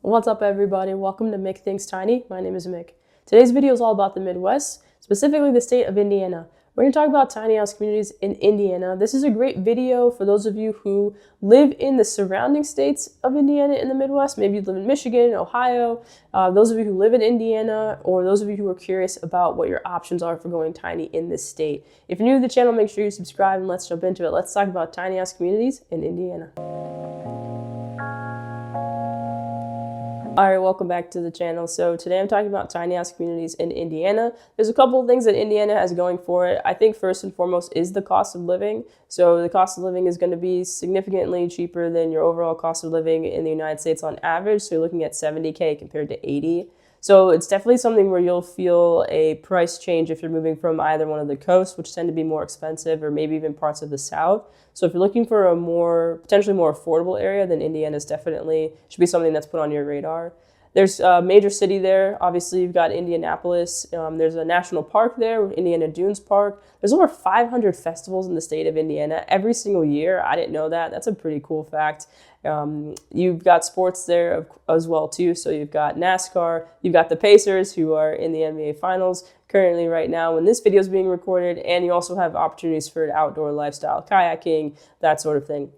What's up, everybody? Welcome to Mick Thinks Tiny. My name is Mick. Today's video is all about the Midwest, specifically the state of Indiana. We're going to talk about tiny house communities in Indiana. This is a great video for those of you who live in the surrounding states of Indiana in the Midwest. Maybe you live in Michigan, Ohio. Those of you who live in Indiana, or those of you who are curious about what your options are for going tiny in this state. If you're new to the channel, make sure you subscribe and let's jump into it. Let's talk about tiny house communities in Indiana. All right, welcome back to the channel. So today I'm talking about tiny house communities in Indiana. There's a couple of things that Indiana has going for it. I think first and foremost is the cost of living. So the cost of living is going to be significantly cheaper than your overall cost of living in the United States on average. So you're looking at $70K compared to $80K. So it's definitely something where you'll feel a price change if you're moving from either one of the coasts, which tend to be more expensive, or maybe even parts of the South. So if you're looking for a potentially more affordable area, then Indiana should be something that's put on your radar. There's a major city there. Obviously, you've got Indianapolis. There's a national park there, Indiana Dunes Park. There's over 500 festivals in the state of Indiana every single year. I didn't know that. That's a pretty cool fact. You've got sports there as well, too. So you've got NASCAR. You've got the Pacers, who are in the NBA Finals currently right now when this video is being recorded. And you also have opportunities for outdoor lifestyle, kayaking, that sort of thing.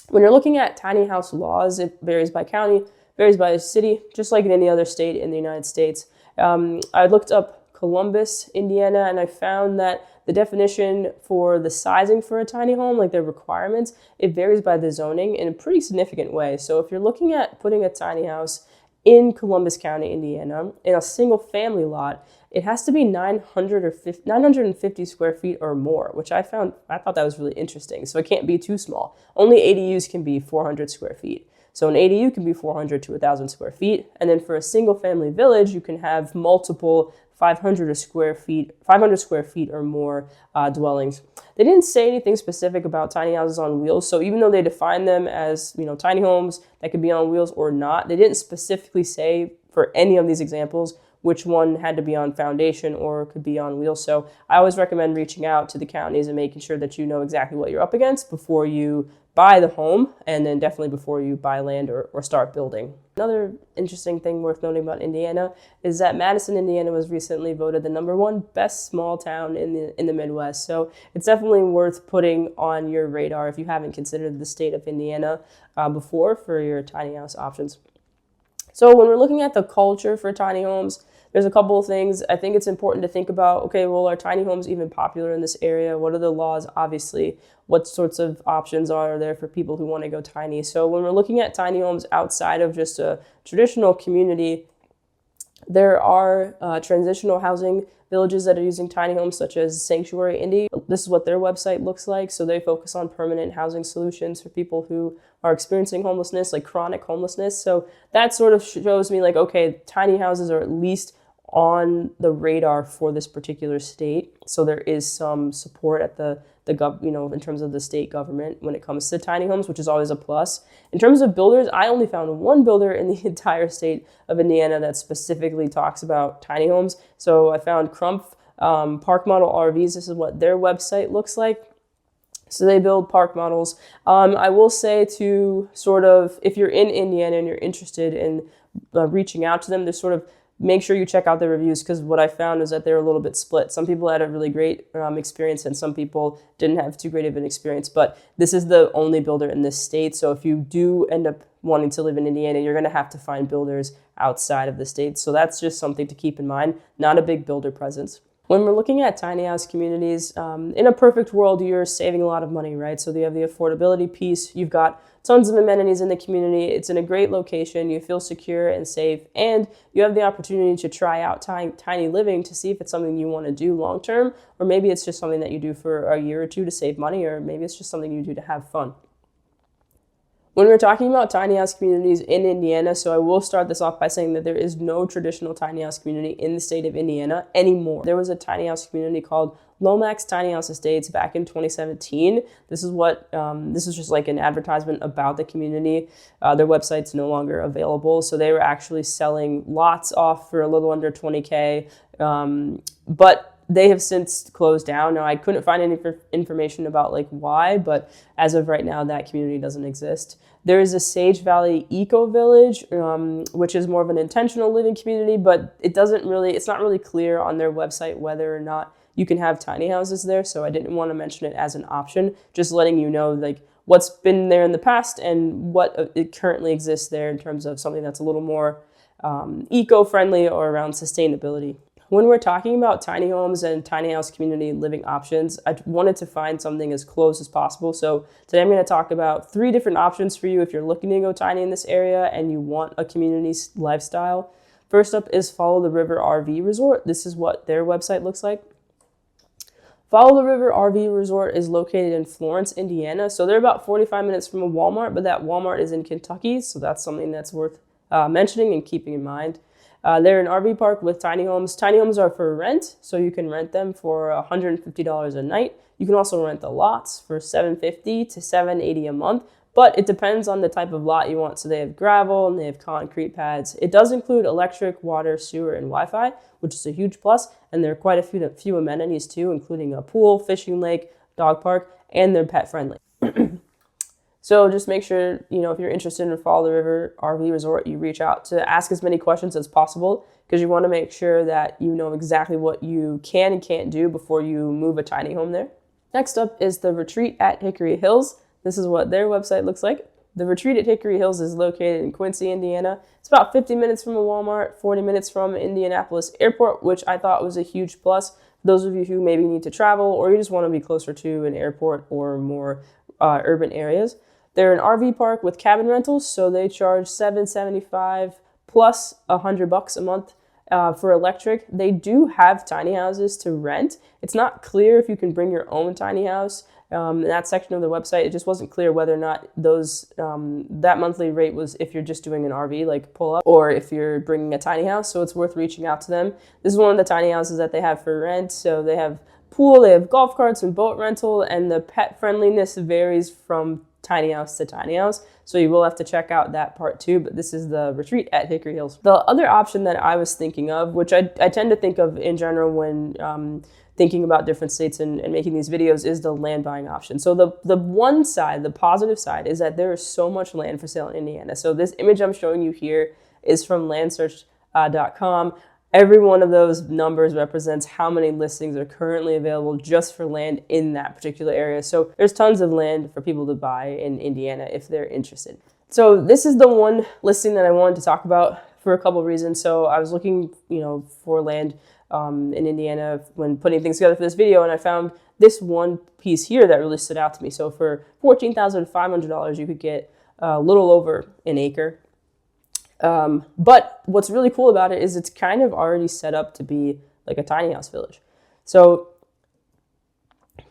When you're looking at tiny house laws, it varies by county, varies by city, just like in any other state in the United States. I looked up Columbus, Indiana, and I found that the definition for the sizing for a tiny home, like their requirements, it varies by the zoning in a pretty significant way. So if you're looking at putting a tiny house in Columbus County, Indiana, in a single family lot, it has to be 950 square feet or more, which I thought that was really interesting. So it can't be too small. Only ADUs can be 400 square feet. So an ADU can be 400 to 1,000 square feet. And then for a single family village, you can have multiple 500 square feet or more dwellings. They didn't say anything specific about tiny houses on wheels. So even though they define them as, tiny homes that could be on wheels or not, they didn't specifically say for any of these examples which one had to be on foundation or could be on wheels. So I always recommend reaching out to the counties and making sure that you know exactly what you're up against before you buy the home, and then definitely before you buy land or start building. Another interesting thing worth noting about Indiana is that Madison, Indiana was recently voted the #1 best small town in the Midwest. So it's definitely worth putting on your radar if you haven't considered the state of Indiana before for your tiny house options. So when we're looking at the culture for tiny homes, there's a couple of things. I think it's important to think about, okay, well, are tiny homes even popular in this area? What are the laws, obviously? What sorts of options are there for people who want to go tiny? So when we're looking at tiny homes outside of just a traditional community, there are transitional housing villages that are using tiny homes, such as Sanctuary Indy. This is what their website looks like. So they focus on permanent housing solutions for people who are experiencing homelessness, like chronic homelessness. So that sort of shows me like, okay, tiny houses are at least on the radar for this particular state. So there is some support at in terms of the state government when it comes to tiny homes, which is always a plus. In terms of builders, I only found one builder in the entire state of Indiana that specifically talks about tiny homes. So I found Crumpf Park Model RVs. This is what their website looks like. So they build park models. I will say to sort of, if you're in Indiana and you're interested in reaching out to them, there's sort of make sure you check out their reviews, because what I found is that they're a little bit split. Some people had a really great experience and some people didn't have too great of an experience, but this is the only builder in this state. So if you do end up wanting to live in Indiana, you're going to have to find builders outside of the state. So that's just something to keep in mind, not a big builder presence. When we're looking at tiny house communities, in a perfect world, you're saving a lot of money, right? So you have the affordability piece. You've got tons of amenities in the community. It's in a great location. You feel secure and safe, and you have the opportunity to try out tiny living to see if it's something you want to do long term, or maybe it's just something that you do for a year or two to save money, or maybe it's just something you do to have fun. When we're talking about tiny house communities in Indiana, so I will start this off by saying that there is no traditional tiny house community in the state of Indiana anymore. There was a tiny house community called Lomax Tiny House Estates back in 2017. This is just like an advertisement about the community. Their website's no longer available, so they were actually selling lots off for a little under $20K. But they have since closed down. Now, I couldn't find any information about like why, but as of right now, that community doesn't exist. There is a Sage Valley Eco Village, which is more of an intentional living community, but it's not really clear on their website whether or not you can have tiny houses there. So I didn't want to mention it as an option, just letting you know like what's been there in the past and what it currently exists there in terms of something that's a little more eco-friendly or around sustainability. When we're talking about tiny homes and tiny house community living options, I wanted to find something as close as possible. So today I'm going to talk about 3 different options for you if you're looking to go tiny in this area and you want a community lifestyle. First up is Follow the River RV Resort. This is what their website looks like. Follow the River RV Resort is located in Florence, Indiana. So they're about 45 minutes from a Walmart, but that Walmart is in Kentucky. So that's something that's worth mentioning and keeping in mind. They're an RV park with tiny homes. Tiny homes are for rent, so you can rent them for $150 a night. You can also rent the lots for $750 to $780 a month, but it depends on the type of lot you want. So they have gravel and they have concrete pads. It does include electric, water, sewer, and Wi-Fi, which is a huge plus. And there are quite a few amenities too, including a pool, fishing lake, dog park, and they're pet friendly. So just make sure, if you're interested in Follow the River RV Resort, you reach out to ask as many questions as possible because you want to make sure that you know exactly what you can and can't do before you move a tiny home there. Next up is the Retreat at Hickory Hills. This is what their website looks like. The Retreat at Hickory Hills is located in Quincy, Indiana. It's about 50 minutes from a Walmart, 40 minutes from Indianapolis Airport, which I thought was a huge plus for those of you who maybe need to travel or you just want to be closer to an airport or more urban areas. They're an RV park with cabin rentals, so they charge $775 plus $100 a month for electric. They do have tiny houses to rent. It's not clear if you can bring your own tiny house. In that section of the website, it just wasn't clear whether or not that monthly rate was if you're just doing an RV, like pull up, or if you're bringing a tiny house. So it's worth reaching out to them. This is one of the tiny houses that they have for rent. So they have pool, they have golf carts and boat rental, and the pet friendliness varies from tiny house to tiny house. So you will have to check out that part too, but this is the Retreat at Hickory Hills. The other option that I was thinking of, which I tend to think of in general when thinking about different states and making these videos, is the land buying option. So the one side, the positive side, is that there is so much land for sale in Indiana. So this image I'm showing you here is from landsearch.com. Every one of those numbers represents how many listings are currently available just for land in that particular area. So there's tons of land for people to buy in Indiana if they're interested. So this is the one listing that I wanted to talk about for a couple of reasons. So I was looking, for land in Indiana when putting things together for this video, and I found this one piece here that really stood out to me. So for $14,500, you could get a little over an acre. But what's really cool about it is it's kind of already set up to be like a tiny house village. So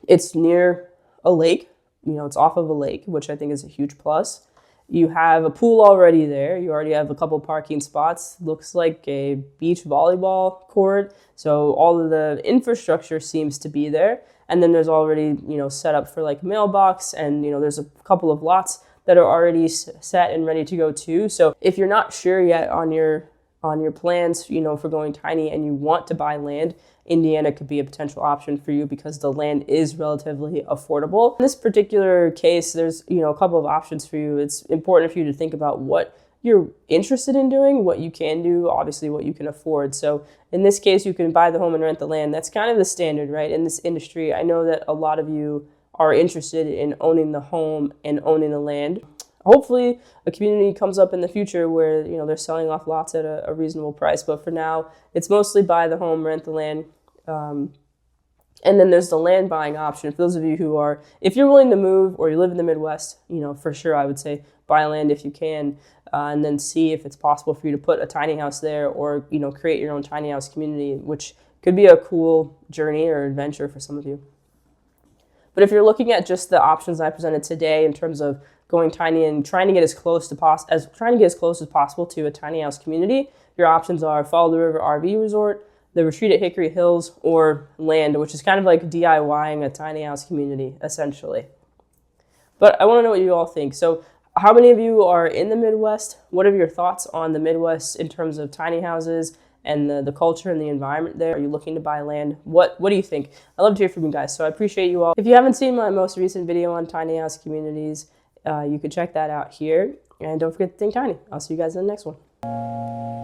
it's near a lake, it's off of a lake, which I think is a huge plus. You have a pool already there. You already have a couple parking spots. Looks like a beach volleyball court. So all of the infrastructure seems to be there. And then there's already, set up for like mailbox, and, there's a couple of lots that are already set and ready to go too. So if you're not sure yet on your plans, for going tiny and you want to buy land, Indiana could be a potential option for you because the land is relatively affordable. In this particular case, there's, a couple of options for you. It's important for you to think about what you're interested in doing, what you can do, obviously what you can afford. So in this case, you can buy the home and rent the land. That's kind of the standard, right? In this industry, I know that a lot of you are interested in owning the home and owning the land. Hopefully a community comes up in the future where they're selling off lots at a reasonable price, but for now it's mostly buy the home, rent the land, and then there's the land buying option. For those of you who are, if you're willing to move or you live in the Midwest, for sure I would say buy land if you can, and then see if it's possible for you to put a tiny house there or create your own tiny house community, which could be a cool journey or adventure for some of you. But if you're looking at just the options I presented today in terms of going tiny and trying to get as close as possible to a tiny house community, your options are Follow the River RV Resort, the Retreat at Hickory Hills, or land, which is kind of like DIYing a tiny house community, essentially. But I want to know what you all think. So how many of you are in the Midwest? What are your thoughts on the Midwest in terms of tiny houses and the culture and the environment there? Are you looking to buy land? What do you think? I love to hear from you guys, so I appreciate you all. If you haven't seen my most recent video on tiny house communities, you can check that out here. And don't forget to think tiny. I'll see you guys in the next one.